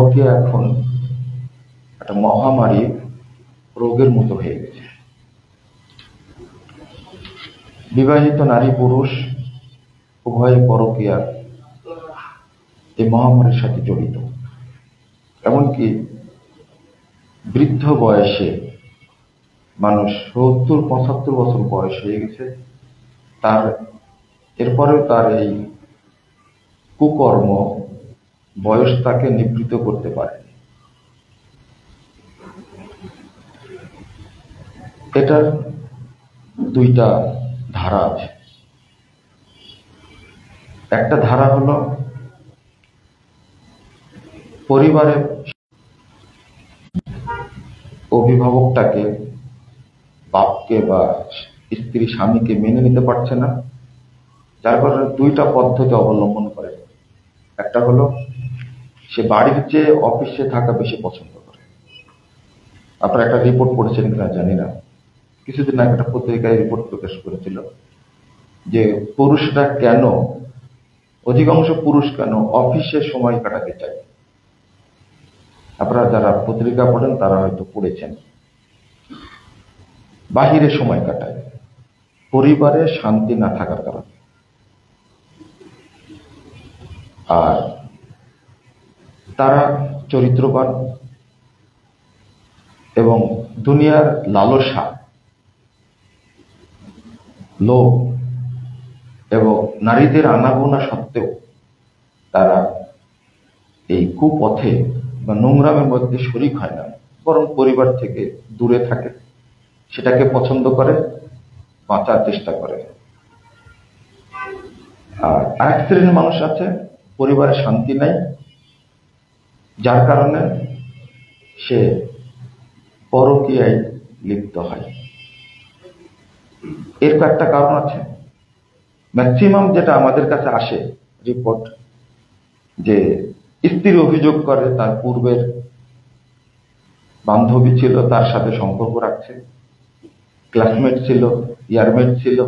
পরকীয়া এখন একটা মহামারী রোগের মতো হয়ে গেছে। বিবাহিত নারী পুরুষ উভয়ে পরকীয়া এই মহামারীর সাথে জড়িত। এমনকি বৃদ্ধ বয়সে মানুষ 70-75 বছর বয়স হয়ে গেছে, এরপরেও তার এই কুকর্ম বয়স তাকে নিবৃত্ত করতে পারে। এটার দুইটা ধারা আছে। একটা ধারা হলো পরিবারের অভিভাবকটাকে, বাপকে বা স্ত্রী স্বামীকে মেনে নিতে পারছে না, যার কারণে দুইটা পদ্ধতি অবলম্বন করে। একটা হলো সে বাড়ির চেয়ে অফিসে থাকা বেশি পছন্দ করে। আপনারা একটা রিপোর্ট পড়েছেন কিনা জানি না, কিছুদিন আগে একটা পত্রিকায় রিপোর্ট প্রকাশ করেছিল যে পুরুষরা কেন, অধিকাংশ পুরুষ কেন অফিসে সময় কাটাতে চায়। আপনারা যারা পত্রিকা পড়েন তারা হয়তো পড়েছেন। বাহিরে সময় কাটায় পরিবারে শান্তি না থাকার কারণে। আর তারা চরিত্রবান এবং দুনিয়ার লালসা, লোভ এবং নারীদের আনাগোনা সত্ত্বেও তারা এই কুপথে বা নোংরামের মধ্যে শরিক হয় না, বরং পরিবার থেকে দূরে থাকে, সেটাকে পছন্দ করে, বাঁচার চেষ্টা করে। আর আরেক শ্রেণীর মানুষ আছে, পরিবারে শান্তি নাই, যার কারণে সে পরকীয়ায় লিপ্ত হয়। এর কয়েকটা কারণ আছে। ম্যাক্সিমাম যেটা আমাদের কাছে আসে রিপোর্ট, যে স্ত্রী অভিযোগ করে তার পূর্বের বান্ধবী ছিল, তার সাথে সম্পর্ক রাখছে, ক্লাসমেট ছিল, ইয়ারমেট ছিল,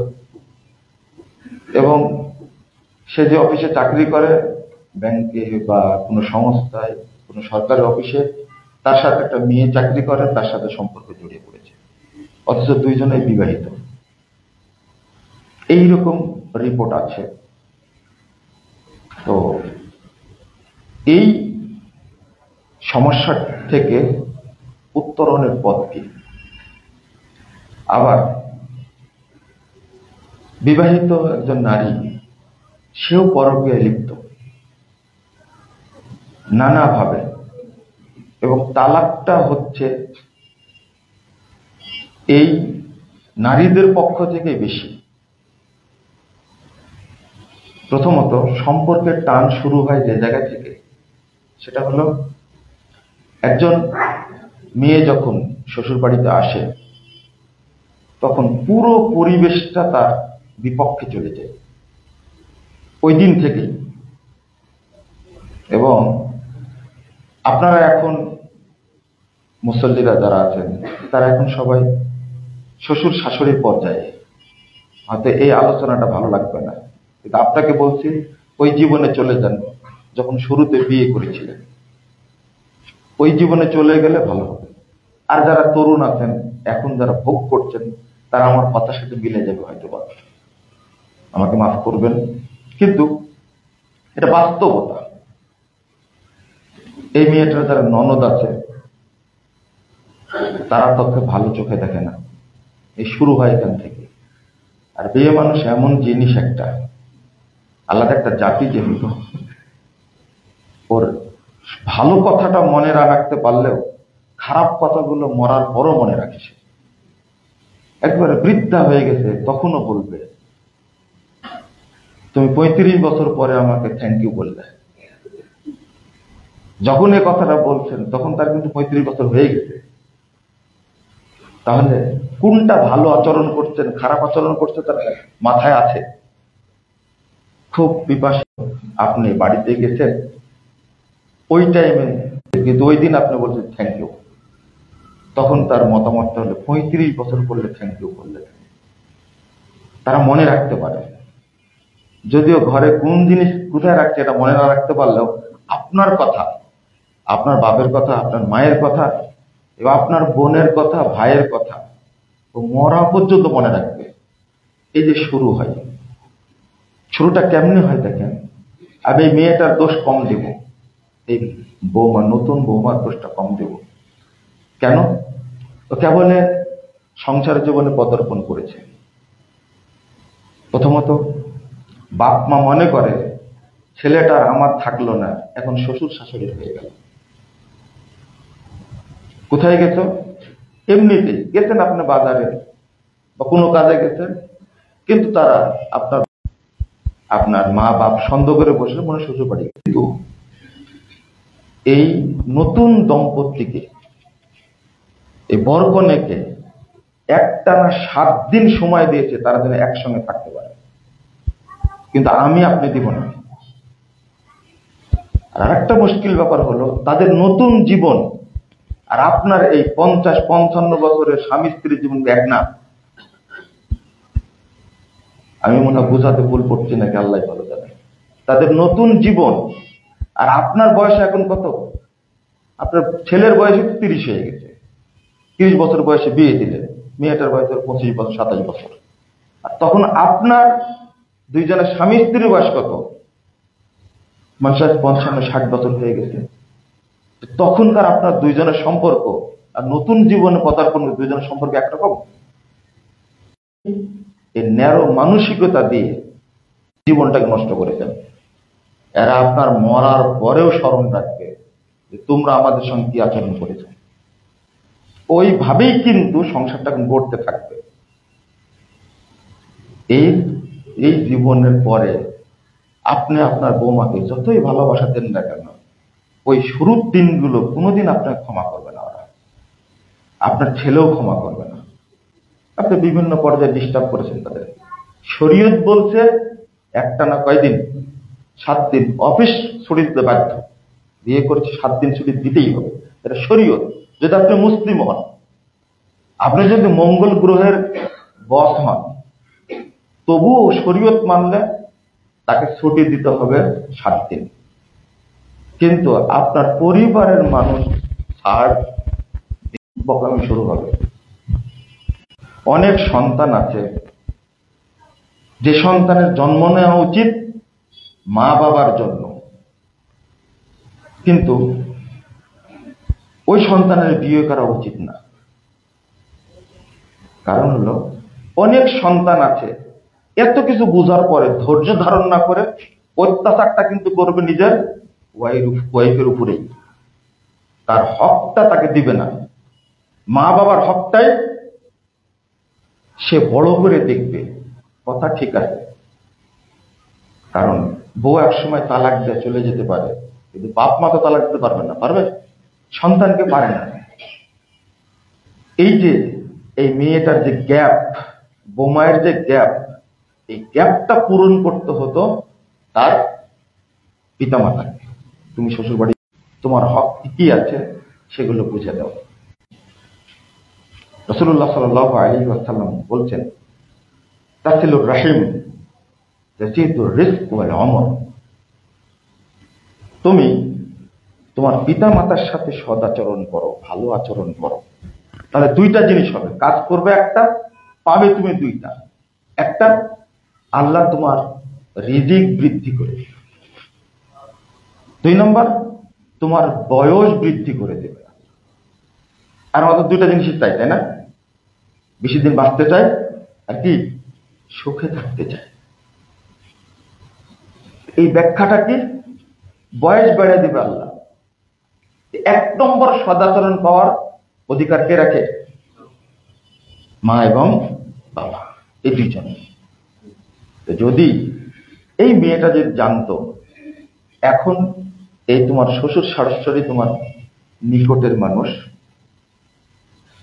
এবং সে যে অফিসে চাকরি করে, ব্যাংকে বা কোনো সংস্থায়, কোনো সরকারি অফিসে, তার সাথে একটা মেয়ে চাকরি করে, তার সাথে সম্পর্ক জড়িয়ে পড়েছে, অথচ দুইজনেই বিবাহিত। এইরকম রিপোর্ট আছে। তো এই সমস্যা থেকে উত্তরণের পথ কি? আবার বিবাহিত একজন নারী, সেও পরকীয়ায় লিপ্ত নানাভাবে, এবং তালাকটা হচ্ছে এই নারীদের পক্ষ থেকে বেশি। প্রথমত সম্পর্কের টান শুরু হয় যে জায়গা থেকে, সেটা হলো একজন মেয়ে যখন শ্বশুর বাড়িতে আসে তখন পুরো পরিবেশটা তার বিপক্ষে চলে যায় ওই দিন থেকেই। এবং আপনারা এখন মুসল্লিরা যারা আছেন তারা এখন সবাই শ্বশুর শাশুড়ির পর্যায়ে, হয়তো এই আলোচনাটা ভালো লাগবে না, কিন্তু আপনাকে বলছি ওই জীবনে চলে যান যখন শুরুতে বিয়ে করেছিলেন, ওই জীবনে চলে গেলে ভালো হবে। আর যারা তরুণ আছেন, এখন যারা ভোগ করছেন, তারা আমার কথার সাথে মিলে যাবে হয়তো, আমাকে মাফ করবেন, কিন্তু এটা বাস্তবতা। এই মেয়েটার যারা ননদ আছে তারা তোকে ভালো চোখে দেখে না, এই শুরু হয় এখান থেকে। আর বিয়ে মানুষ এমন জিনিস, একটা আলাদা একটা জাতি, যেহেতু ওর ভালো কথাটা মনে রাখতে পারলেও খারাপ কথাগুলো মরার পরও মনে রাখিস। একবারে বৃদ্ধা হয়ে গেছে তখনও বলবে, তুমি 35 বছর পরে আমাকে থ্যাংক ইউ বললে। যখন এই কথাটা বলছেন তখন তার কিন্তু 35 বছর হয়ে গেছে। তাহলে কোনটা ভালো আচরণ করছেন, খারাপ আচরণ করছে, তার মাথায় আছে। খুব পিপাসা, আপনি বাড়িতে গেছেন ওই টাইমে, কিন্তু ওই দিন আপনি বলছেন থ্যাংক ইউ, তখন তার মতামতটা হলো 35 বছর করলে থ্যাংক ইউ করলে। তারা মনে রাখতে পারে, যদিও ঘরে কোন জিনিস কোথায় রাখছে এটা মনে না রাখতে পারলেও আপনার কথা, আপনার বাপের কথা, আপনার মায়ের কথা এবং আপনার বোনের কথা, ভাইয়ের কথা ও মরা পর্যন্ত মনে রাখবে। এই যে শুরু হয়, শুরুটা কেমনে হয় দেখেন। আমি এই মেয়েটার দোষ কম দেব, এই বৌমা, নতুন বৌমার দোষটা কম দেব। কেন? ও কেবল সংসার জীবনে পদার্পণ করেছে। প্রথমত বাপ মা মনে করে ছেলেটা আমার থাকলো না, এখন শ্বশুর শাশুড়ি হয়ে গেল। কোথায় গেছ? এমনিতেই গেছেন আপনি বাজারে বা কোনো কাজে গেছেন, কিন্তু তারা আপনার মা বাপ সন্দেহ করে বসে মনে শ্বশুর বাড়ি। কিন্তু এই নতুন দম্পতিকে, এই বরকনেকে একটানা 7 দিন সময় দিয়েছে তারা যেন একসঙ্গে থাকতে পারে, কিন্তু আমি আপনি দিব না। আর একটা মুশকিল ব্যাপার হলো তাদের নতুন জীবন আর আপনার এই 50-55 বছরের স্বামী স্ত্রীর জীবন এক না। আমি মনে হয় বোঝাতে ভুল করছি নাকি, আল্লাহ ভালো জানে। তাদের নতুন জীবন আর আপনার বয়স এখন কত? আপনার ছেলের বয়স 30 হয়ে গেছে, 30 বছর বয়সে বিয়ে দিলেন, মেয়েটার বয়স 25 বছর 27 বছর। আর তখন আপনার দুইজনের স্বামী স্ত্রীর বয়স কত? মানুষের 55-60 বছর হয়ে গেছে। তখনকার আপনার দুইজনের সম্পর্ক আর নতুন জীবনে পদার্পণ দুইজনের সম্পর্ক একরকম? এই ন্যারো মানসিকতা দিয়ে জীবনটাকে নষ্ট করেছেন। এরা আপনার মরার পরেও স্মরণ রাখবে যে তোমরা আমাদের সঙ্গে কি আচরণ করেছ। ওইভাবেই কিন্তু সংসারটা গড়তে থাকবে। এই জীবনের পরে আপনি আপনার বৌমাকে যতই ভালোবাসা দেন না কেন, ওই শুরুর দিনগুলো কোনোদিন আপনাকে ক্ষমা করবে না ওরা, আপনার ছেলেও ক্ষমা করবে না। আপনি বিভিন্ন পর্যায়ে ডিস্টার্ব করেছেন তাদের। শরীয়ত বলছে একটানা কয়দিন? 7 দিন। অফিস ছুটি দিতে বাধ্য, বিয়ে করেছে 7 দিন ছুটি দিতেই হবে, এটা শরীয়ত। যদি আপনি মুসলিম হন, আপনি যদি মঙ্গল গ্রহের বস হন, তবুও শরীয়ত মানলে তাকে ছুটি দিতে হবে 7 দিন। কিন্তু আপনার পরিবারের মানুষ ছাড় বকামি শুরু হবে। অনেক সন্তান আছে যে সন্তানের জন্ম নেওয়া উচিত মা বাবার জন্য, কিন্তু ওই সন্তানের বিয়ে করা উচিত না। কারণ হলো অনেক সন্তান আছে এত কিছু বোঝার পরে ধৈর্য ধারণ না করে অত্যাচারটা কিন্তু করবে নিজের ওয়াইফের উপরেই। তার হকটা তাকে দিবে না, মা বাবার হকটাই সে বড় করে দেখবে। কথা ঠিক আছে, কারণ বউ একসময় তালাক দিয়ে চলে যেতে পারে, কিন্তু বাপ মা তো তালাক দিতে পারবে না। পারবে? সন্তানকে পারে না। এই যে এই মেয়েটার যে গ্যাপ, বোমায়ের যে গ্যাপ, এই গ্যাপটা পূরণ করতে হতো তার পিতামাতাকে। তুমি শ্বশুর বাড়ি, তোমার হক কি আছে সেগুলো বুঝে দাও। রাসূলুল্লাহ সাল্লাল্লাহু আলাইহি ওয়াসাল্লাম বলছেন, তাসিলুর রাহিম তাজিদুর রিজক ওয়াল উমর। তুমি তোমার পিতামাতার সাথে সদাচরণ করো, ভালো আচরণ করো, তাহলে 2টা জিনিস হবে। কাজ করবে একটা, পাবে তুমি 2টা। একটা, আল্লাহ তোমার রিজিক বৃদ্ধি করে, 2 নম্বর তোমার বয়স বৃদ্ধি করে দেবে। আর আমাদের 2টা জিনিসই চাই, তাই না? বেশি দিন বাঁচতে চাই আর কি সুখে থাকতে চাই। এই ব্যাখ্যাটা কি? বয়স বেড়ে দিবে আল্লাহ। 1 নম্বর সদাচরণ পাওয়ার অধিকার কে রাখে? মা এবং বাবা, এই 2 জন। যদি এই মেয়েটা যে জানতো এখন এই তোমার শ্বশুর শাশুড়ি তোমার নিকটের মানুষ,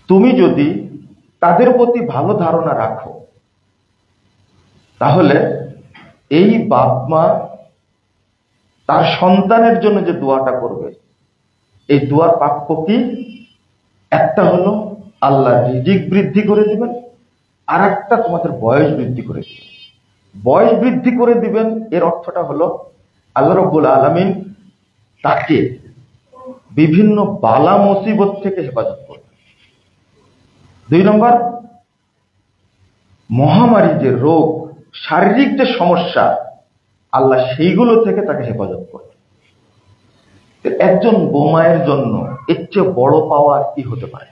তুমি যদি তাদের প্রতি ভালো ধারণা রাখো, তাহলে এই বাপ মা তার সন্তানের জন্য যে দোয়াটা করবে, এই দোয়ার প্রাপ্য কি? একটা হলো আল্লাহ রিজিক বৃদ্ধি করে দিবেন, আর একটা তোমাদের বয়স বৃদ্ধি করে দিবেন। বয়স বৃদ্ধি করে দিবেন এর অর্থটা হলো আল্লাহ রাব্বুল আলামিন তাকে বিভিন্ন বালা মুসিবত থেকে হেফাজত করবে। 2 নম্বর, মহামারী যে রোগ, শারীরিক যে সমস্যা, আল্লাহ সেইগুলো থেকে তাকে হেফাজত করবে। একজন বোমায়ের জন্য এর চেয়ে বড় পাওয়া কি হতে পারে?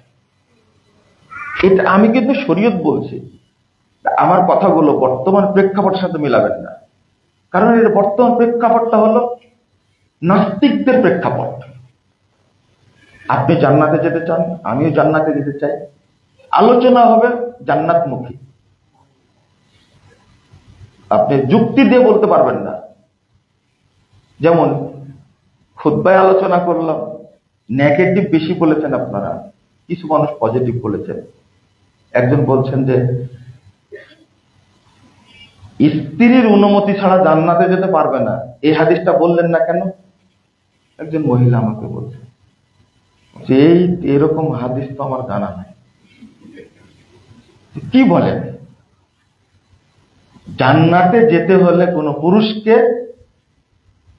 এটা আমি কিন্তু শরীয়ত বলছি, আমার কথাগুলো বর্তমান প্রেক্ষাপটের সাথে মিলাবেন না, কারণ এর বর্তমান প্রেক্ষাপটটা হলো নাস্তিকদের প্রেক্ষাপট। আপনি জান্নাতে যেতে চান, আমিও জান্নাতে যেতে চাই, আলোচনা হবে জান্নাতমুখী। আপনি যুক্তি দিয়ে বলতে পারবেন না। যেমন খুতবায় আলোচনা করলাম, নেগেটিভ বেশি বলেছেন আপনারা, কিছু মানুষ পজিটিভ বলেছেন। একজন বলছেন যে স্ত্রীর অনুমতি ছাড়া জান্নাতে যেতে পারবে না, এই হাদিসটা বললেন না কেন? একজন মহিলা আমাকে বলছে যে এরকম হাদিস তো আমার জানা নাই। কি বলেন? জান্নাতে যেতে হলে কোনো পুরুষকে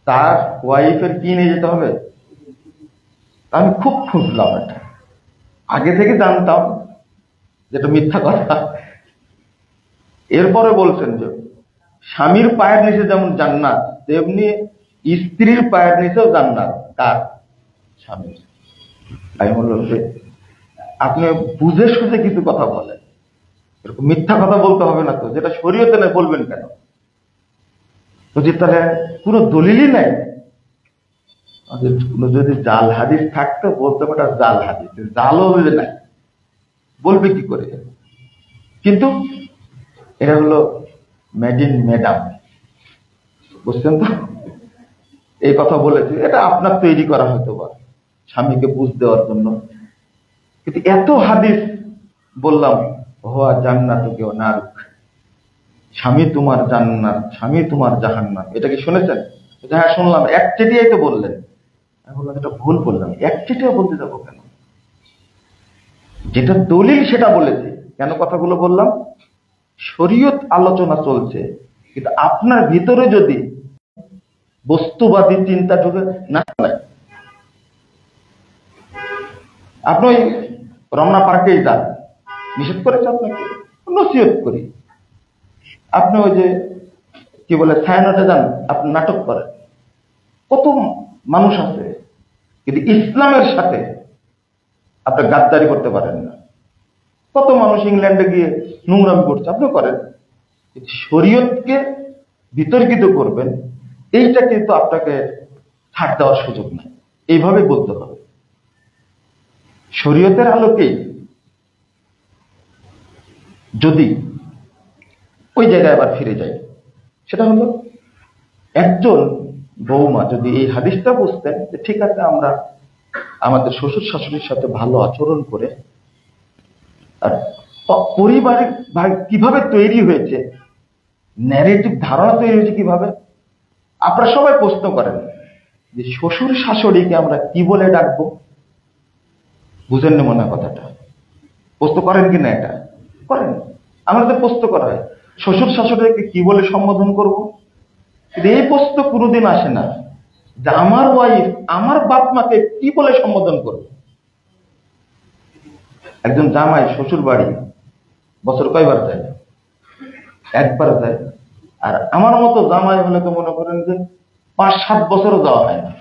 তার ওয়াইফের কি নিয়ে যেতে হবে? আমি খুব খুঁজলাম, এটা আগে থেকে জানতাম যেটা মিথ্যা কথা। এরপরে বলছেন যে স্বামীর পায়ের নিচে যেমন জান্নাত, তেমনি স্ত্রীর পায়ের নিচেও জান্নাত। কার? স্বামীর। আমি বললাম যে আপনি বুঝে সুঝে কিছু কথা বলেন, এরকম মিথ্যা কথা বলতে হবে না তো, যেটা শরীয়তে নেই বলবেন কেন? তো যে তাহলে কোনো দলিলই নাই। যদি জাল হাদিস থাকতো বলতে পারে জাল হাদিস, জালও যদি নাই বলবে কি করে? কিন্তু এটা হলো মেড ইন ম্যাডাম, বুঝছেন তো? এই কথা বলেছে, এটা আপনার তৈরি করা হয়তো বা স্বামীকে বুঝ দেওয়ার জন্য। কিন্তু এত হাদিস বললাম, হওয়া জান্নাত কেউ নারুক, স্বামী তোমার জান্নাত, স্বামী তোমার জাহান্নাম, এটা কি শুনেছেন? হ্যাঁ শুনলাম, এক চেটিয়াই তো বললেন। আমি বললাম এটা ভুল বললাম, এক চেটিয়া বলতে যাবো কেন? যেটা দলিল সেটা বলেছি। কেন কথাগুলো বললাম? শরীয়ত আলোচনা চলছে, কিন্তু আপনার ভিতরে যদি বস্তুবাদী চিন্তা ঢুকে না, আপনি ওই রমনা পার্কেই যান, নিষেধ করেছে আপনাকে, নসিহত করি। আপনি ওই যে কি বলে ছায়ানটে যান, আপনি নাটক করেন, কত মানুষ আছে, কিন্তু ইসলামের সাথে আপনি গাদ্দারি করতে পারেন না। কত মানুষ ইংল্যান্ডে গিয়ে নোংরামি করছে, আপনি করেন। শরীয়তকে বিতর্কিত করবেন, এইটা কিন্তু আপনাকে ছাড় দেওয়ার সুযোগ নেই। এইভাবে বলতে হবে। শরীয়তের আলোকেই যদি ওই জায়গায় আবার ফিরে যায়, সেটা হলো একজন বৌমা যদি এই হাদিসটা বুঝতেন যে ঠিক আছে, আমরা আমাদের শ্বশুর শাশুড়ির সাথে ভালো আচরণ করে, আর পরিবারে কিভাবে তৈরি হয়েছে, ন্যারেটিভ ধারণা তৈরি হয়েছে কিভাবে। আপনারা সবাই প্রশ্ন করেন যে শ্বশুর শাশুড়িকে আমরা কি বলে ডাকবো? বুঝেন না মনে হয় কথাটা? প্রশ্ন করেন কিনা? এটা করেন। আমাদের প্রশ্ন করা হয় শ্বশুর শাশুড়িকে কি বলে সম্বোধন করব, কিন্তু এই প্রশ্ন কোনোদিন আসে না যে আমার ওয়াইফ আমার বাপ মাকে কি বলে সম্বোধন করবে। একজন জামাই শ্বশুর বাড়ি বছর কয়বার যায়? একবার যায়। আর আমার মতো জামাই হলে তো মনে করেন যে 5-7 বছরও যাওয়া হয় না।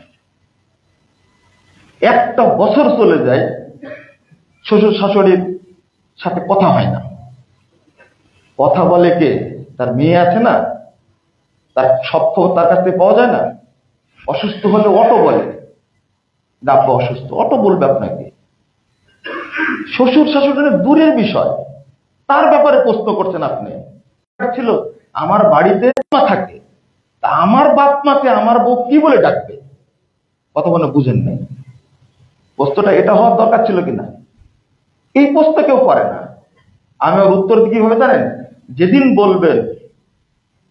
একটা বছর চলে যায় শ্বশুর শাশুড়ির সাথে কথা হয় না। কথা বলে কে? তার মেয়ে আছে না, তার সব খবর তার কাছ থেকে পাওয়া যায় না। অসুস্থ হলে অটো বলে, আব্বা অসুস্থ, অটো বলবে আপনাকে। শ্বশুর শাশুড়ির দূরের বিষয়, তার ব্যাপারে প্রশ্ন করছেন আপনি। ছিল আমার বাড়িতে মা থাকে, তা আমার বাপ মাকে আমার বউ কি বলে ডাকবে? কথা বলে বুঝেন নাই। প্রশ্নটা এটা হওয়ার দরকার ছিল কিনা? এই প্রশ্ন কেউ করে না। আমি ওর উত্তর কিভাবে জানেন? যেদিন বলবেন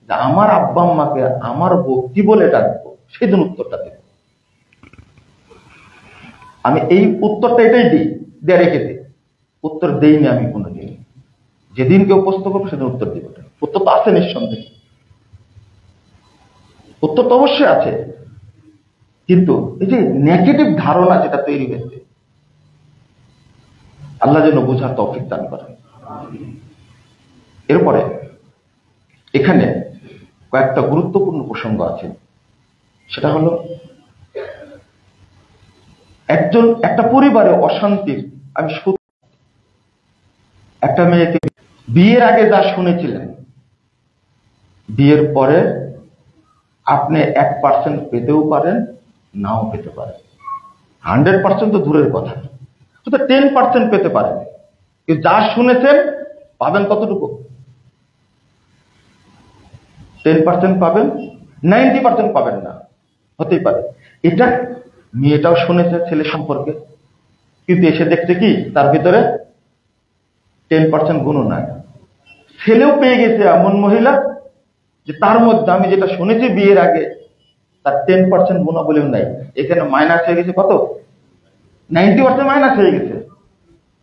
যে আমার আব্বা আম্মাকে আমার বউ কি বলে ডাকবো, সেদিন উত্তরটা দেব। আমি এই উত্তরটা এটাই দিই, দিয়ে রেখে দিই। উত্তর দেইনি আমি কোনোদিন। যেদিন কেউ প্রশ্ন করবো সেদিন উত্তর দিব। উত্তর তো আছে নিঃসন্দেহে, উত্তর তো অবশ্যই আছে। কিন্তু এই যে নেগেটিভ ধারণা যেটা তৈরি হয়েছে, আল্লাহ যেন বোঝার তৌফিক দান করেন। এরপরে এখানে কয়েকটা গুরুত্বপূর্ণ প্রসঙ্গ আছে। সেটা হলো একটা পরিবারে অশান্তির, আমি একটা মেয়েকে বিয়ের আগে যা শুনেছিলেন, বিয়ের পরে আপনি 1% পেতেও পারেন, নাও পেতে পারেন। 100% তো দূরের কথা, শুধু 10% পেতে পারেন। কিন্তু যা শুনেছেন পাবেন কতটুকু? 10% পাবেন, 90% পাবেন না, হতেই পারে। এটা মেয়েটাও শুনেছে ছেলে সম্পর্কে, কিন্তু এসে দেখছে কি তার ভিতরে 10% গুণও নাই। ছেলেও পেয়ে গেছে এমন মহিলা যে তার মধ্যে আমি যেটা শুনেছি বিয়ের আগে তার 10% গুণাবলীও নাই। এখানে মাইনাস হয়ে গেছে কত? 90% মাইনাস হয়ে গেছে।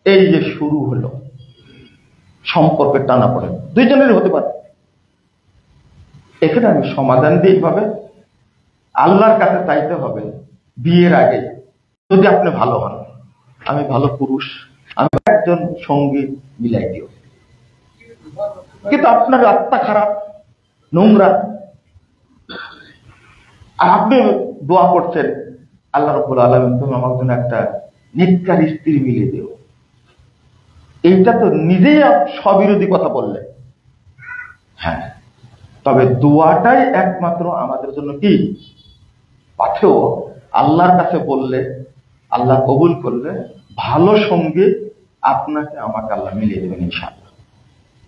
এই যে শুরু হলো সম্পর্কের টানা পড়ে, দুইজনেরই হতে পারে। এখানে আমি সমাধান দিই ভাবে আল্লাহর কাছে চাইতে হবে বিয়ের আগে, যদি আপনি ভালো হন, আমি ভালো পুরুষ, আমি একজন সঙ্গী মিলাই দিও। কিন্তু আপনার আত্মা খারাপ, নোংরা, আর আপনি দোয়া করছেন আল্লাহ রাব্বুল আলামিন তুমি আমার জন্য একটা নেককার স্ত্রী মিলিয়ে দিও। এইটা তো নিজেই স্ববিরোধী কথা বললে। হ্যাঁ, তবে দোয়াটাই একমাত্র আমাদের জন্য কি পাথেও, আল্লাহর কাছে বললে আল্লাহ কবুল করলে ভালো সঙ্গে আপনাকে আমাকে আল্লাহ মিলিয়ে দেবেন ইনশাআল্লাহ।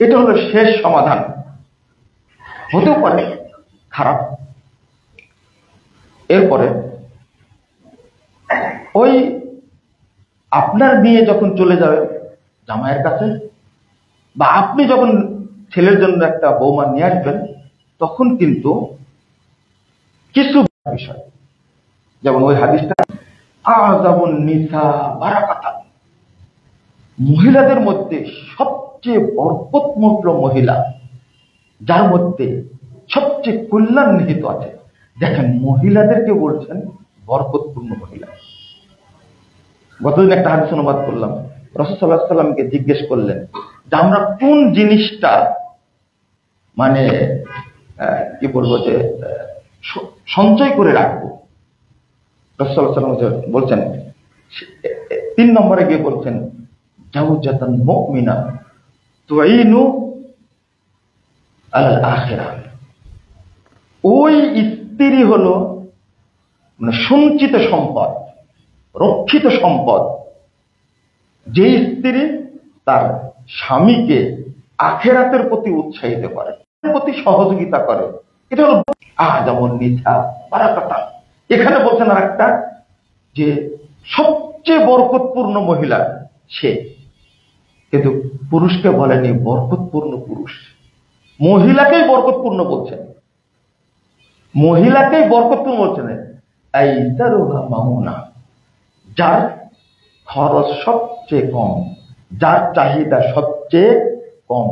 এটা হলো শেষ সমাধান। হতেও পারে খারাপ। এরপরে ওই আপনার মেয়ে যখন চলে যাবে জামাইয়ের কাছে, বা আপনি যখন ছেলের জন্য একটা বৌমা নিয়ে আসবেন, তখন কিন্তু কিছু বিষয়, যেমন ওই হাদিসটা আযাবুন নিসা বারাকাতান, মহিলাদের মধ্যে সবচেয়ে বরকতমূর্ত মহিলা, যার মধ্যে সবচেয়ে কল্যাণ নিহিত আছে। দেখেন, মহিলাদেরকে বলছেন বরকতপূর্ণ মহিলা। গতদিন একটা হাদিস অনুবাদ করলাম, রাসূল সাল্লাল্লাহু আলাইহি ওয়াসাল্লামকে জিজ্ঞেস করলেন যে আমরা কোন জিনিসটা মানে কি বলবো যে সঞ্চয় করে রাখবো। রাসূল সাল্লাল্লাহু আলাইহি ওয়াসাল্লাম বলছেন, 3 নম্বরে গিয়ে বলছেন জাওজাতান মুমিনা তুইনু আলাল আখিরাহ। ওই স্ত্রী হলো মানে সঞ্চিত সম্পদ, রক্ষিত সম্পদ, যে স্ত্রী তার স্বামীকে আখিরাতের প্রতি উৎসাহিত করে, প্রতি সহযোগিতা করে। এটা হলো যেমন নিসা বারাকাতান। এখানে বলছেন আর একটা যে সবচেয়ে বরকতপূর্ণ মহিলা সে, কিন্তু পুরুষকে বলেনি বরকতপূর্ণ পুরুষ, মহিলাকেই বরকতপূর্ণ বলছেন, মহিলাকেই বরকতপূর্ণ বলছেন। আইসারুহা মামুনা, যার খরচ সবচেয়ে কম, যার চাহিদা সবচেয়ে কম,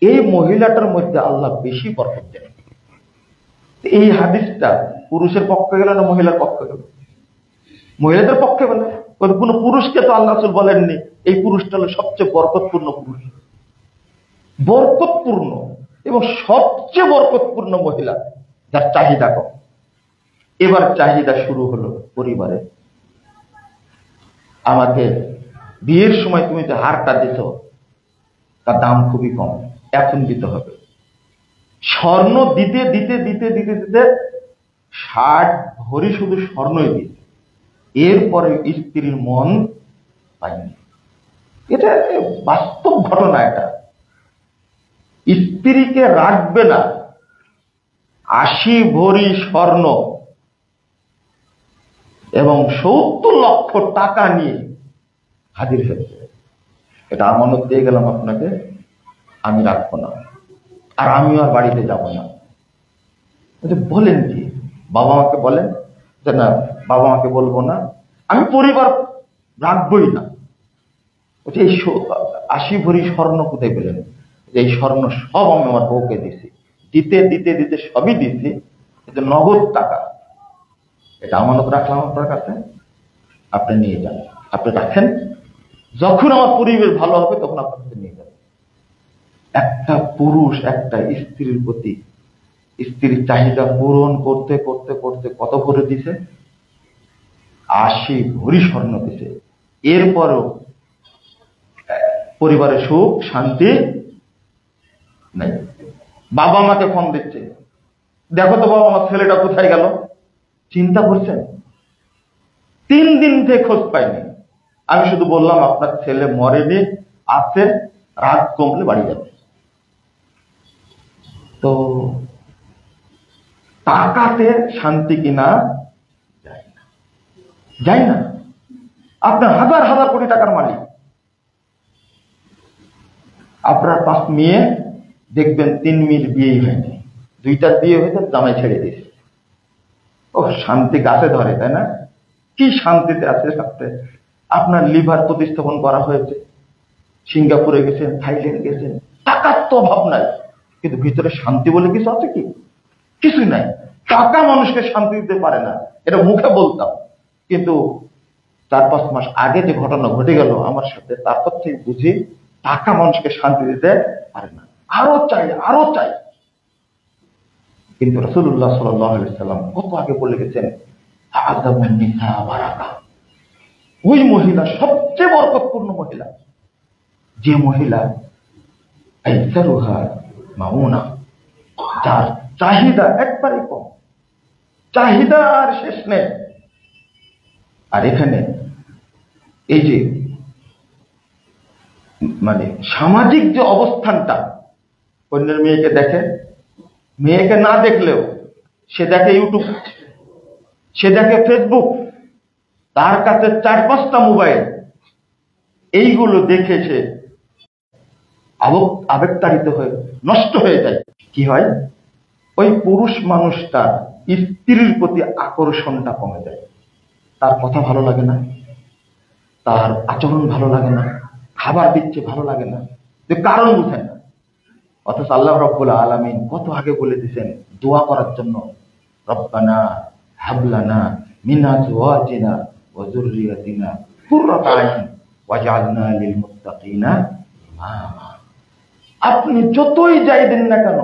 এই মহিলাটার মধ্যে আল্লাহ বেশি বরকত দেন। এই হাদিসটা পুরুষের পক্ষে গেল না মহিলার পক্ষে গেল? মহিলাদের পক্ষে বলে। কোন পুরুষকে তো আল্লাহ রাসূল বলেননি এই পুরুষটা হলো সবচেয়ে বরকতপূর্ণ পুরুষ। বরকতপূর্ণ এবং সবচেয়ে বরকতপূর্ণ মহিলা, যার চাহিদা কম। এবার চাহিদা শুরু হলো পরিবারে। আমাকে বিয়ের সময় তুমি যে হারটা দিছ তার দাম খুবই কম, এখন দিতে হবে। স্বর্ণ দিতে দিতে দিতে দিতে দিতে 60 ভরি শুধু স্বর্ণই দিতে, এরপরে স্ত্রীর মন পায়নি। এটা বাস্তব ঘটনা। এটা স্ত্রীকে রাখবে না, 80 ভরি স্বর্ণ এবং 70 লক্ষ টাকা নিয়ে হাজির হয়েছে। এটা আমানত দিয়ে গেলাম আপনাকে, আমি রাখবো না, আর আমিও আর বাড়িতে যাব না। বলেন কি? বাবা মাকে বলেন যে না, বাবা মাকে বলবো না, আমি পরিবার রাখবই না। এই 80 ভরি স্বর্ণ কোথায় পেলেন? এই স্বর্ণ সব আমি আমার বউকে দিছি, দিতে দিতে দিতে সবই দিছি, নগদ টাকা। এটা আমানত রাখলাম আপনার কাছে, আপনি নিয়ে যান, আপনি রাখেন, যখন আমার পরিবেশ ভালো হবে তখন আপনার কাছে নিয়ে যাবেন। একটা পুরুষ একটা স্ত্রীর প্রতি স্ত্রীর চাহিদা পূরণ করতে করতে করতে কত ভরে দিছে? 80 ভরি স্বর্ণ দিছে। এরপরও পরিবারে সুখ শান্তি নাই। বাবা মাকে ফোন দিচ্ছে, দেখো তো বাবা আমার ছেলেটা কোথায় গেল। চিন্তা করছেন? 3 দিন থেকে খোঁজ পাইনি। আমি শুধু বললাম আপনার ছেলে মরেনি, আছে, রাত কমলে বাড়ি যাবে। তো টাকাতে শান্তি কিনা যায় না, যায় না। আপনার হাজার হাজার কোটি টাকার মালিক, আপনার 5 মেয়ে দেখবেন 3 মেয়ের বিয়েই হয়নি, 2টার বিয়ে হয়েছে, জামাই ছেড়ে দিয়েছে। ও শান্তি গাছে ধরে, তাই না? কি শান্তিতে আছে সাথে। আপনার লিভার প্রতিস্থাপন করা হয়েছে, সিঙ্গাপুরে গেছেন, থাইল্যান্ড গেছেন, টাকার তো অভাব নাই, কিন্তু ভিতরে শান্তি বলে কিছু আছে কি? কিছুই নাই। টাকা মানুষকে শান্তি দিতে পারে না, এটা মুখে বলতাম, কিন্তু 4-5 মাস আগে যে ঘটনা ঘটে গেল আমার সাথে, তারপর থেকে বুঝি টাকা মানুষকে শান্তি দিতে পারে না, আরো চাই আরো চাই। কিন্তু রাসূলুল্লাহ সাল্লাল্লাহু আলাইহি সাল্লাম কত আগে বলে গেছেন, আযাবুন নিসা বারাকা, ওই মহিলা সবচেয়ে বরকতপূর্ণ মহিলা, যে মহিলা আইসারুহা মাউনা, যার চাহিদা একবারে কম, চাহিদা আর শেষ নেই। আর এখানে এই যে মানে সামাজিক যে অবস্থানটা, অন্যের মেয়েকে দেখে, মেয়েকে না দেখলেও সে দেখে ইউটিউব, সে দেখে ফেসবুক, তার কাছে 4-5টা মোবাইল, এইগুলো দেখে সে আবেগতাড়িত হয়ে নষ্ট হয়ে যায়। কি হয়? ওই পুরুষ মানুষটা স্ত্রীর প্রতি আকর্ষণটা কমে যায়, তার কথা ভালো লাগে না, তার আচরণ ভালো লাগে না, খাবার দিচ্ছে ভালো লাগে না, কারণ বুঝেন না। অথচ আল্লাহ রাব্বুল আলামিন কত আগে বলে দিয়েছেন দোয়া করার জন্য, রব্বানা হাবলানা মিন আজওয়াজিনা ওয়া যুররিয়াতিনা কুররাতা আইন ওয়াজআলনা লিল মুত্তাকিনা ইমামা। আপনি যতই যাই দেন না কেন,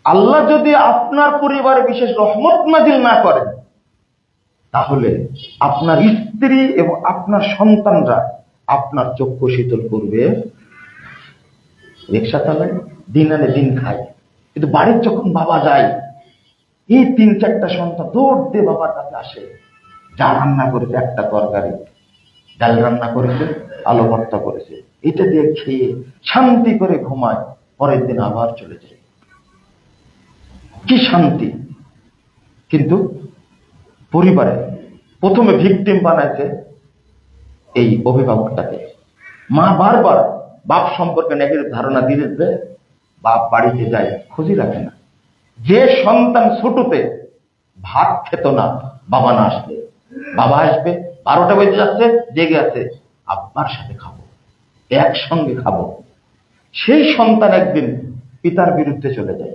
আল্লাহ যদি আপনার পরিবারে বিশেষ রহমত নাজিল না করেন, তাহলে আপনার স্ত্রী এবং আপনার সন্তানরা আপনার চক্ষু শীতল করবে। রিক্সা চালায়, দিন আনে দিন খায়, কিন্তু বাড়ির যখন বাবা যায়, এই 3-4টা সন্তান দৌড় দিয়ে বাবার কাছে আসে, যা রান্না করেছে, একটা তরকারি, ডাল রান্না করেছে, আলু ভর্তা করেছে, এটা দিয়ে খেয়ে শান্তি করে ঘুমায়, পরের দিন আবার চলে যায়। কি শান্তি! কিন্তু পরিবারে প্রথমে ভিকটিম বানাইছে এই অভিভাবকটাকে। মা বারবার বাপ সম্পর্কে নেগেটিভ ধারণা দিয়েছে, বাপ বাড়িতে যায়, খোঁজই রাখে না। যে সন্তান ছোটতে ভাত খেত না বাবা না আসলে, বাবা আসবে 12টা বেজে যাচ্ছে, জেগে আছে, আব্বার সাথে খাবো, একসঙ্গে খাবো, সেই সন্তান একদিন পিতার বিরুদ্ধে চলে যায়।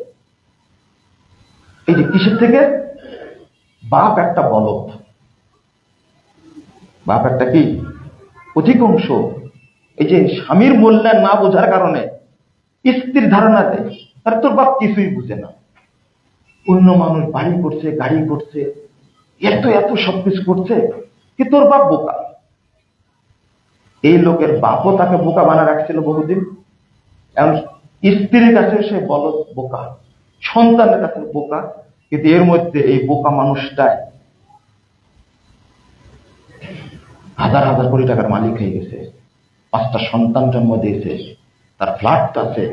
এই যে কিসের থেকে? বাপ একটা বলদ, বাপ একটা কি অধিকাংশ এই যে স্বামীর মূল্যায়ন না বোঝার কারণে স্ত্রীর ধারণা দেয়, আর তোর বাপ কিছুই বুঝে না, অন্য মানুষ বাড়ি করছে, গাড়ি করছে, এত এত সবকিছু করছে, কি তোর বাপ বোকা। এই লোকের বাপও তাকে বোকা বানা রাখছিল বহুদিন। এখন স্ত্রীর কাছে সে বলদ বোকা, সন্তানের কাছে বোকা, কিন্তু এর মধ্যে এই বোকা মানুষটাই হাজার হাজার কোটি টাকার মালিক হয়ে গেছে, 5টা সন্তান জন্ম দিয়েছে, তার ফ্ল্যাট আছে,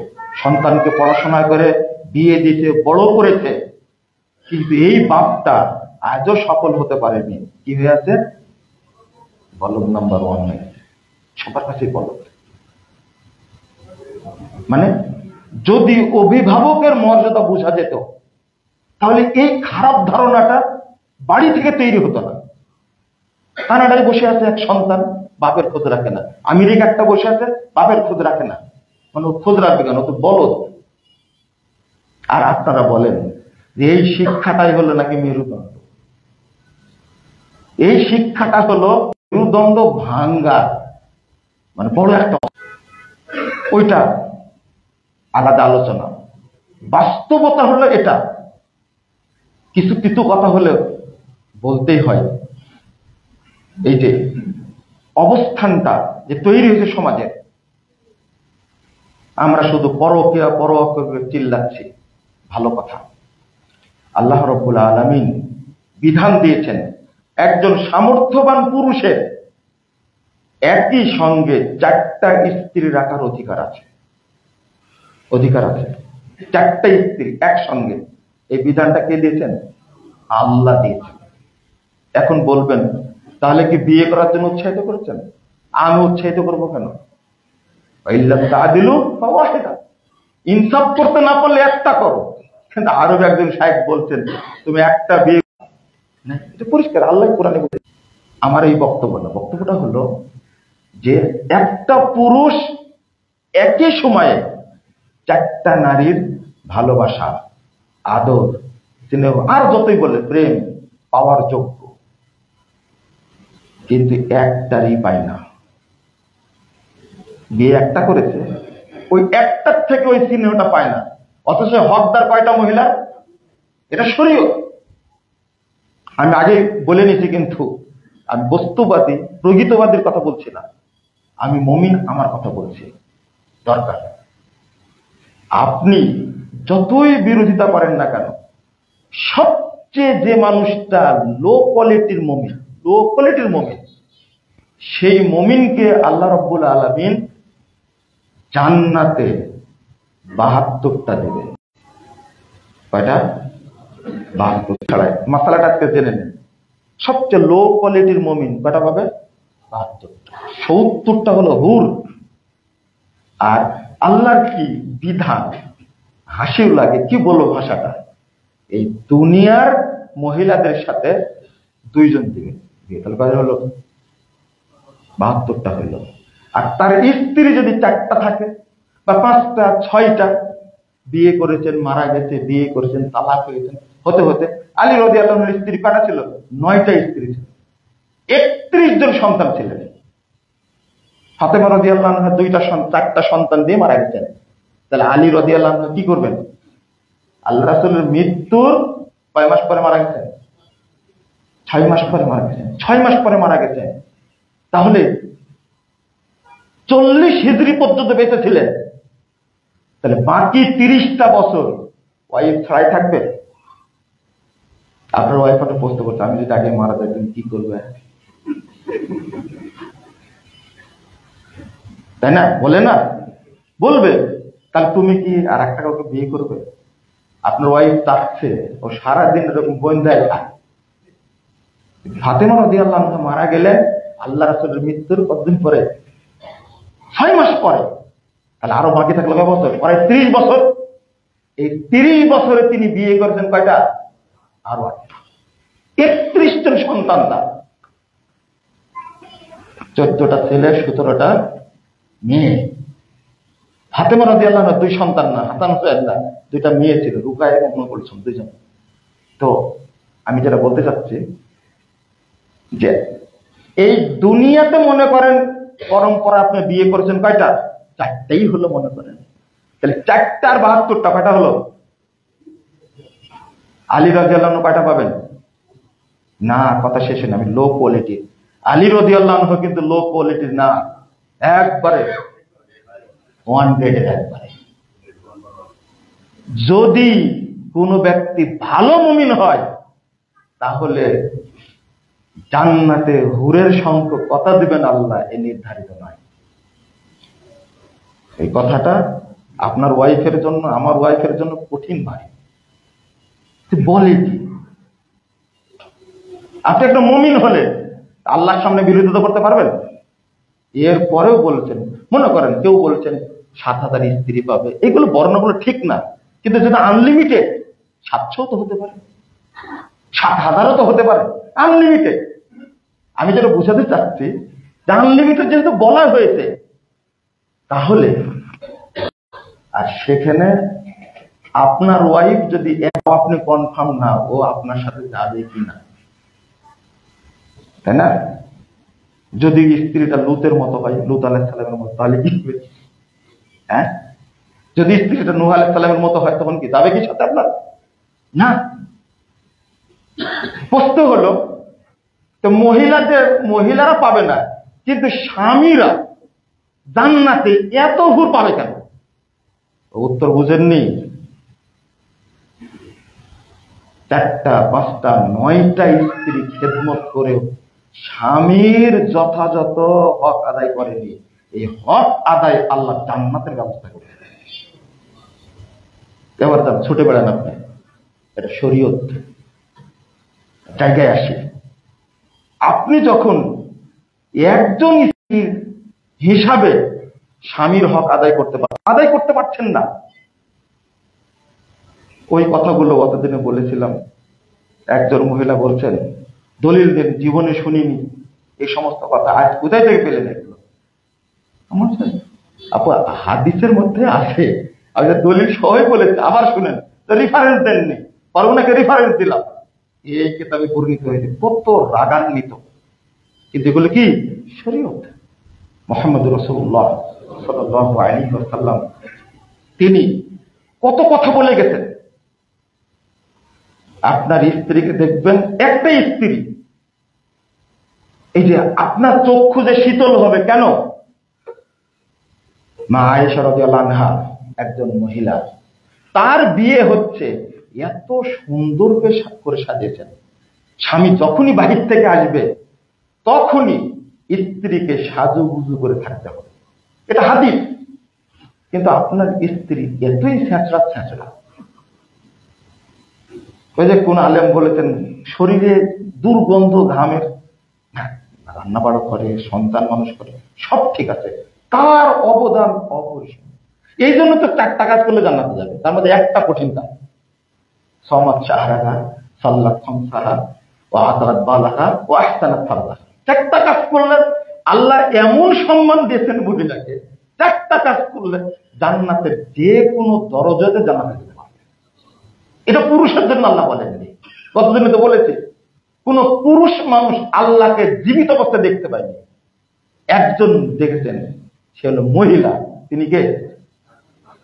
সন্তানকে পড়াশোনা করে বিয়ে দিয়েছে, বড় করেছে, কিন্তু এই বাপটা আজও সফল হতে পারেনি। কি হয়ে আছে? বলদ নাম্বার 1 হয়ে গেছে, সবার কাছে বলদ। মানে যদি অভিভাবকের মর্যাদা বোঝা যেত, তাহলে এই খারাপ ধারণাটা বাড়ি থেকে তৈরি হতো না। কানাডায় বসে আছে এক সন্তান, বাপের খোঁজ রাখে না। আমেরিকা একটা বসে আছে, বাপের খোঁজ রাখে না। মানে খোঁজ রাখবে কেন? তো বলদ। আর আপনারা বলেন যে এই শিক্ষাটাই হলো নাকি মেরুদণ্ড। এই শিক্ষাটা হলো মেরুদণ্ড ভাঙ্গা, মানে বড় একটা, ওইটা আলাদা আলোচনা। বাস্তবতা হলো এটা। কিছু কিছু কথা হলে বলতেই হয়। এই যে অবস্থানটা যে তৈরি হয়েছে সমাজে, আমরা শুধু পরকীয়া পরকীয়া চিল্লাচ্ছি, ভালো কথা। আল্লাহ রাব্বুল আলামিন বিধান দিয়েছেন একজন সামর্থ্যবান পুরুষের একই সঙ্গে 4টা স্ত্রী রাখার অধিকার আছে। অধিকার আছে 4টা স্ত্রী একসঙ্গে। এই বিধানটা কে দিয়েছেন? আল্লাহ দিয়েছেন। এখন বলবেন তাহলে কি বিয়ে করার জন্য উৎসাহিত করেছেন? আমি উৎসাহিত করবো কেন? ইনসাফ করতে না পারলে একটা করো। কিন্তু আরো একজন শায়েখ বলছেন তুমি একটা বিয়ে, এটা পরিষ্কার আল্লাহ কোরআনে বলেছে। আমার এই বক্তব্যটা হলো যে একটা পুরুষ একই সময়ে 4টা নারীর ভালোবাসা, আদর, স্নেহ, আর যতই বলে প্রেম পাওয়ার যোগ্য, কিন্তু একটারই পায় না। বিয়ে একটা করেছে, ওই একটার থেকে ওই স্নেহটা পায় না, অথচ হকদার কয়টা মহিলা? এটা শরীয়ত। আমি আগে বলে নিয়েছি, কিন্তু আমি বস্তুবাদী প্রকৃতবাদীর কথা বলছি না, আমি মুমিন আমার কথা বলছি। দরকার আপনি যতই বিরোধিতা করেন না কেন, সবচেয়ে যে মানুষটা লো কোয়ালিটির মুমিন, সেই মুমিনকে আল্লাহ রাব্বুল আলামিন জান্নাতে 72টা দেবে। কয়টা? 72 ছাড়াই। মাসালাটা আজকে জেনে নেন। সবচেয়ে লো কোয়ালিটির মুমিন কয়টা পাবে? 72টা। 70টা হলো হুর। আর আল্লাহর কি বিধান, হাসিও লাগে, কি বলবো ভাষাটা, এই দুনিয়ার মহিলাদের সাথে 2জন দিবে বিয়ে, তাহলে কয়টা হলো? 72টা হইল। আর তার স্ত্রী যদি 4টা থাকে বা 5টা 6টা, বিয়ে করেছেন, মারা গেছে, বিয়ে করেছেন, তালাক হয়েছেন, হতে হতে আলী রাদিয়াল্লাহু আনহুর স্ত্রী কয়টা ছিল? 9টা স্ত্রী ছিল, 31 জন সন্তান ছিলেন। ফাতেমা রাদিয়াল্লাহু আনহা 4টা সন্তান দিয়ে মারা গেছেন। তাহলে আলী রাদিয়াল্লাহু আনহু কি করবেন? আল্লাহ রাসূলের মৃত্যুর কয় মাস পরে মারা গেছেন? 6 মাস পরে মারা গেছেন। 6 মাস পরে মারা গেছেন। তাহলে 40 হিজরি পর্যন্ত বেঁচে ছিলেন। তাহলে বাকি 30টা বছর ওয়াইফ ছাড়াই থাকবে। আপনার ওয়াইফ একটা প্রশ্ন করছে, আমি যদি আগে মারা যাই তুমি কি করবে? তাই না? বলে না? বলবে। তাহলে তুমি কি আর একটা কাউকে বিয়ে করবে? আপনার ওয়াইফ চাচ্ছে ও সারাদিন এরকম বন্ধায় থাকে। ফাতেমা রাদিয়াল্লাহু আনহা মারা গেলেন আল্লাহ রাসূলের মৃত্যুর কতদিন পরে? 6 মাস পরে। তাহলে আরো বাকি থাকলো কয় বছর? প্রায় 30 বছর। এই 30 বছরে তিনি বিয়ে করেছেন কয়টা? আরো 31 জন সন্তান তার। 14টা ছেলে, 17টা মেয়ে। ফাতেমা রাদিয়াল্লাহু আনহা 2 সন্তান না, হাসান হুসাইন না, 2টা মেয়ে ছিল, রুকায়া এবং উম্মে কুলসুম 2জন। তো আমি যেটা বলতে চাচ্ছি যে এই দুনিয়াতে মনে করেন পরম্পরা আপনি বিয়ে করেছেন কয়টা? 4টাই হলো মনে করেন। তাহলে 4টা আর 72টা কয়টা হলো? আলী রাদিয়াল্লাহু আনহু কয়টা পাবেন? না, কথা শেষে না, আমি লো কোয়ালিটি। আলী রাদিয়াল্লাহু আনহু কিন্তু লো কোয়ালিটির না, একবারে 1 গ্রেডের একবারে। যদি কোনো ব্যক্তি ভালো মুমিন হয় তাহলে জান্নাতে হুরের সংখ্যা কত দিবেন আল্লাহ এ নির্ধারিত নয়। এই কথাটা আপনার ওয়াইফের জন্য, আমার ওয়াইফের জন্য কঠিন ভাই। বলে কি আপনি একটা মুমিন হলে আল্লাহর সামনে বিরোধিতা করতে পারবেন? এর পরেও বলছেন, মনে করেন কেউ বলছেন 7,000 স্ত্রী পাবে, এগুলো বর্ণগুলো ঠিক না, কিন্তু যেটা আনলিমিটেড 700 তো হতে পারে, 7,000ও তো হতে পারে, আনলিমিটেড। আমি যেটা বুঝাতে চাচ্ছি যে আনলিমিটেড যেহেতু বলা হয়েছে, তাহলে আর সেখানে আপনার ওয়াইফ যদি আপনি কনফার্ম না ও আপনার সাথে যাবে কিনা, তাই না? যদি স্ত্রীটা লুতের মতো হয়, লুত আলাইহিস সালামের মতো, তাহলে কি হবে? হ্যাঁ, যদি স্ত্রীটা নূহ আলাইহিস সালামের মতো হয় তখন কি যাবে কি সাথে আপনার? না। প্রশ্ন হলো, তো মহিলারা পাবে না, কিন্তু স্বামীরা জান্নাতে এত হুর পাবে কেন? উত্তর বুঝেননি? 4টা 5টা 9টা স্ত্রী খেদমত করেও স্বামীর যথাযথ হক আদায় করেনি। এই হক আদায় আল্লাহ জান্নাতের ব্যবস্থা করে। এবার তার ছুটে বেড়ান আপনি, এটা শরীয়ত। জায়গায় আসি, আপনি যখন একজন স্ত্রীর হিসাবে স্বামীর হক আদায় করতে পারছেন না, ওই কথাগুলো গতদিনে বলেছিলাম। একজন মহিলা বলছেন, দলিল দেন, জীবনে শুনিনি এই সমস্ত কথা, আজ কোথায় থেকে পেলেন এগুলো? আমার আপু হাদিসের মধ্যে আছে, আমি দলিল সবাই বলেছে, আবার শুনেন, তো রেফারেন্স দেননি, আর ওনাকে রেফারেন্স দিলাম, এই কিতাবে বর্ণিত হয়েছে। কত রাগান্বিত, কিন্তু এগুলো কি শরীয়ত। মুহাম্মদ রাসূলুল্লাহ সাল্লাল্লাহু আলাইহি ওয়াসাল্লাম তিনি কত কথা বলে গেছেন। আপনার স্ত্রীকে দেখবেন, একটা স্ত্রী, এই যে আপনার চক্ষু যে শীতল হবে কেন? মা আয়েশা রাদিয়াল্লাহু আনহা একজন মহিলা, তার বিয়ে হচ্ছে, এত সুন্দর করে সাজিয়েছেন, স্বামী যখনই বাহির থেকে আসবে তখনই স্ত্রীকে সাজুগুজু করে থাকতে হবে, এটা হাদিস। কিন্তু আপনার স্ত্রী এতই ছ্যাঁচড়া, ওই যে কোন আলেম বলেছেন, শরীরে দুর্গন্ধ ঘামের, রান্না বাড়া করে, সন্তান মানুষ করে, সব ঠিক আছে, তার অবদান অপরিসীম। এই জন্য তো 4টা কাজ করলে জান্নাতে যাবে, তার মধ্যে একটা কঠিন কাজ, সমাত শাহরাহা, সাল্লাত খামসাহা, ওয়া আতারাত বালাহা, ওয়া আহসানাত ফারজাহা। 4টা কাজ করলে আল্লাহ এমন সম্মান দিয়েছেন মহিলাকে, 4টা কাজ করলে জান্নাতের যে কোনো দরজাতে জান্নাতে যেতে পারবে। এটা পুরুষের জন্য আল্লাহ বলেননি। গতদিনে তো বলেছে, কোন পুরুষ মানুষ আল্লাহকে জীবিত অবস্থায় দেখতে পায়নি, একজন দেখেছেন, সে হলো মহিলা। তিনি কে?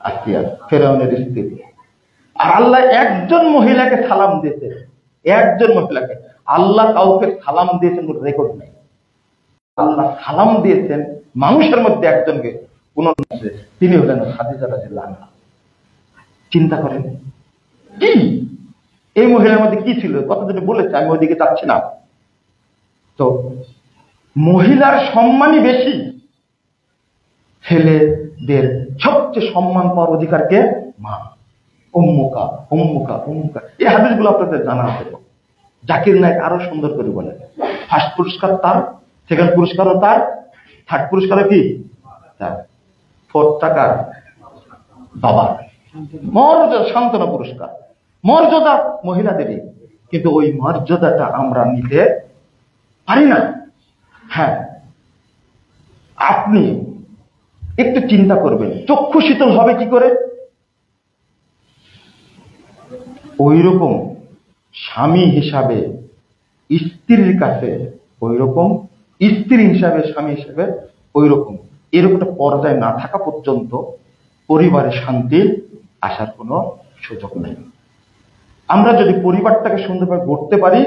আসিয়া, ফেরাউনের স্ত্রী। আর আল্লাহ একজন মহিলাকে সালাম দিয়েছে, একজন মহিলাকে। আল্লাহ কাউকে সালাম দিয়েছেন রেকর্ড নেই। আল্লাহ সালাম দিয়েছেন মানুষের মধ্যে একজনকে, কোন, তিনি হলেন খাদিজা রাদিয়াল্লাহু আনহা। চিন্তা করেন কি এই মহিলার মধ্যে কি ছিল, কতদিন বলেছে, আমি ওইদিকে যাচ্ছি না। তো মহিলার সম্মানই বেশি। ছেলেদের সবচেয়ে সম্মান পাওয়ার অধিকার কে? মা। উম্মুকা উম্মুকা উম্মুকা, এই হাদিসগুলো আপনাদের জানা আছে। জাকির নায়েক আরো সুন্দর করে বলে, ফার্স্ট পুরস্কার তার, সেকেন্ড পুরস্কারও তার, থার্ড পুরস্কারও কি তার, 4th টাকা বাবা। মর্যাদা, সান্ত্বনা পুরস্কার, মর্যাদা মহিলাদেরই, কিন্তু ওই মর্যাদাটা আমরা নিতে পারি না। হ্যাঁ, আপনি একটু চিন্তা করবেন, চক্ষু শীতল হবে কি করে? ওই রকম স্বামী হিসাবে স্ত্রীর কাছে, ওই রকম স্ত্রী হিসাবে স্বামী হিসাবে ওই রকম, এরকম একটা পর্যায়ে না থাকা পর্যন্ত পরিবারে শান্তি আসার কোনো সুযোগ নেই। আমরা যদি পরিবারটাকে সুন্দরভাবে গড়তে পারি,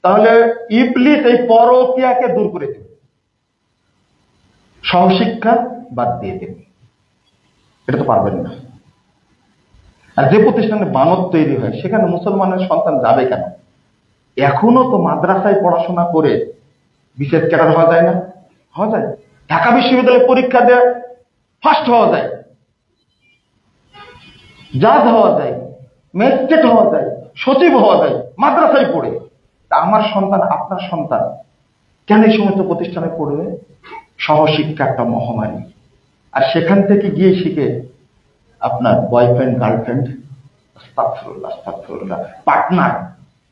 তাহলে ইবলিস এই পরকীয়াকে দূর করে দেবে, সহশিক্ষা বাদ দিয়ে দেবে। এটা তো পারবেন না। আর যে প্রতিষ্ঠানে বানর তৈরি হয়, সেখানে মুসলমানের সন্তান যাবে কেন? এখনো তো মাদ্রাসায় পড়াশোনা করে বিশেষ ক্যাডার হওয়া যায় না? হওয়া যায়। ঢাকা বিশ্ববিদ্যালয়ে পরীক্ষা দেয়, ফার্স্ট হওয়া যায়, জাজ হওয়া যায়, ম্যাজিস্ট্রেট হওয়া যায়, সচিব হওয়া যায়, মাদ্রাসায় পড়ে। তা আমার সন্তান, আপনার সন্তান কেন এই সমস্ত প্রতিষ্ঠানে পড়বে? সহশিক্ষা একটা মহামারী। আর সেখান থেকে গিয়ে শিখে আপনার বয়ফ্রেন্ড, গার্লফ্রেন্ড, আস্তাগফিরুল্লাহ, পার্টনার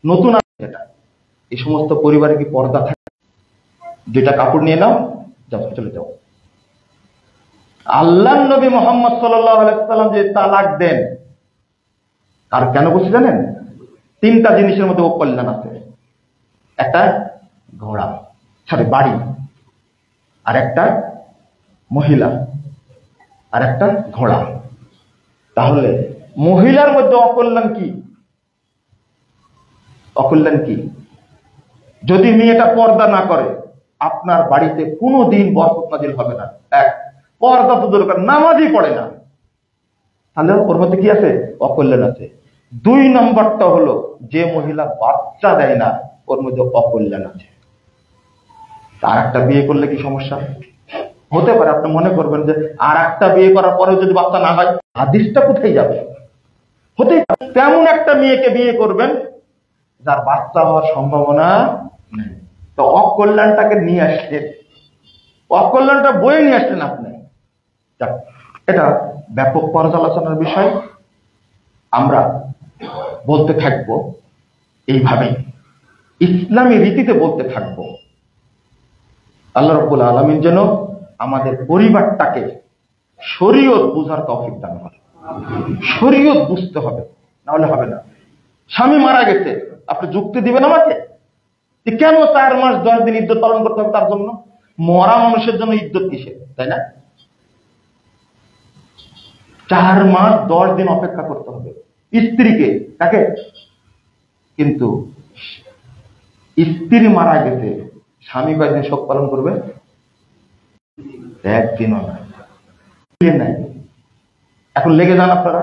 নতুন এটা, এই সমস্ত পরিবারে কি পর্দা থাকে? 2টা কাপড় নিয়ে নাও, যাও, চলে যাও। আল্লাহর নবী মুহাম্মদ সাল্লাল্লাহু আলাইহি ওয়াসাল্লাম যে তালাক দেন, আর কেন বলছি জানেন? 3টা জিনিসের মধ্যে ও কল্যাণ আছে। একটা ঘোড়া, সরি বাড়ি, আর একটা মহিলা, আর একটা ঘোড়া। তাহলে মহিলার মধ্যে অকল্যাণ কি? অকল্যাণ কি? যদি মেয়েটা পর্দা না করে আপনার বাড়িতে কোনোদিন বরকত নাজিল হবে না। এক, পর্দা তো দরকার, নামাজই পড়ে না, তাহলে ওর মধ্যে কি আছে? অকল্যাণ আছে। 2 নম্বরটা হলো যে মহিলা বাচ্চা দেয় না, ওর মধ্যে অকল্যাণ আছে। আর একটা বিয়ে করলে কি সমস্যা হতে পারে? আপনি মনে করবেন যে আর একটা বিয়ে করার পরেও যদি বাচ্চা না হয়, হাদিসটা কোথায় যাবে? হতে তেমন একটা মেয়েকে বিয়ে করবেন যার বাচ্চা হওয়ার সম্ভাবনা নেই। তো অকল্যাণটাকে নিয়ে আসলেন, অকল্যাণটা বয়ে নিয়ে আসলেন আপনি। এটা ব্যাপক পর্যালোচনার বিষয়। আমরা বলতে থাকবো এইভাবেই, ইসলামী রীতিতে বলতে থাকবো। আল্লাহ রাব্বুল আলামিন যেন আমাদের পরিবারটাকে শরীয়ত বুঝার তৌফিক দান করে। শরীয়ত বুঝতে হবে, না হলে হবে না। স্বামী মারা গেছে, আপনি যুক্তি দিবেন আমাকে কেন 4 মাস 10 দিন ইদ্যত পালন করতে হবে? তার জন্য মরা মানুষের জন্য ইদ্যত কিসের, তাই না? 4 মাস 10 দিন অপেক্ষা করতে হবে স্ত্রীকে, তাকে। কিন্তু স্ত্রী মারা গেছে, স্বামী কয়েকদিন শোক পালন করবে? একদিনও নাই। এখন লেগে যান আপনারা।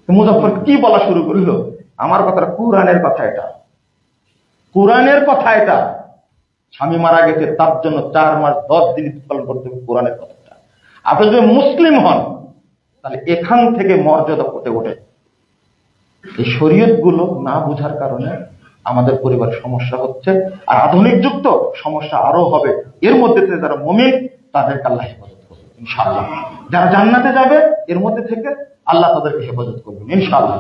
মুজাফফর কি বলা শুরু করলো? আমার কথাটা কুরআনের কথা, এটা কুরআনের কথা। এটা স্বামী মারা গেছে, তার জন্য 4 মাস 10 দিন পালন করতে হবে, কোরআনের কথাটা। আপনি যদি মুসলিম হন তাহলে এখান থেকে মর্যাদা ফুটে ওঠে। এই শরীয়ত গুলো না বুঝার কারণে আমাদের পরিবারের সমস্যা হচ্ছে, আর আধুনিক যুগ তো সমস্যা আরো হবে। এর মধ্যে থেকে যারা মুমিন তাদেরকে আল্লাহ হেফাজত করবে ইনশাআল্লাহ। যারা জান্নাতে যাবে এর মধ্যে থেকে আল্লাহ তাদেরকে হেফাজত করবেন ইনশাআল্লাহ।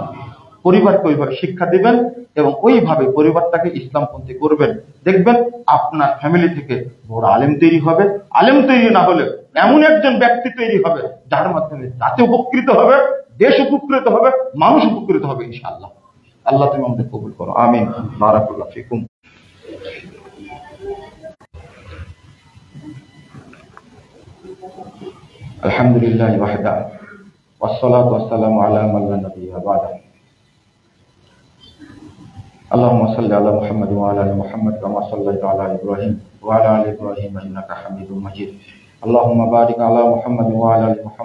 পরিবারকে ওইভাবে শিক্ষা দিবেন এবং ওইভাবে পরিবারটাকে ইসলামপন্থী করবেন। দেখবেন আপনার ফ্যামিলি থেকে বড় আলেম তৈরি হবে। আলেম তৈরি না হলে এমন একজন ব্যক্তি তৈরি হবে যার মাধ্যমে জাতি উপকৃত হবে, দেশ উপকৃত হবে, মানুষ উপকৃত হবে ইনশাআল্লাহ। আল্লাহ তুমি আমাদের কবুল করো, আমিন। বারাকাল্লাহু ফিকুম। আলহামদুলিল্লাহ ওয়াহদা ওয়াসসালাতু ওয়াসসালামু আলা মান লা নাবিয়্যা বা'দা। আল্লাহুম্মা সাল্লি আলা মুহাম্মাদ ওয়া আলা আলি মুহাম্মাদ কামা সাল্লাইতা আলা ইব্রাহিম ওয়া আলা আলি ইব্রাহিম ইন্নাকা হামিদুম মাজিদ। আল্লাহুম্মা বারিক আলা মুহাম্মাদ ওয়া আলা আলি মুহাম্মাদ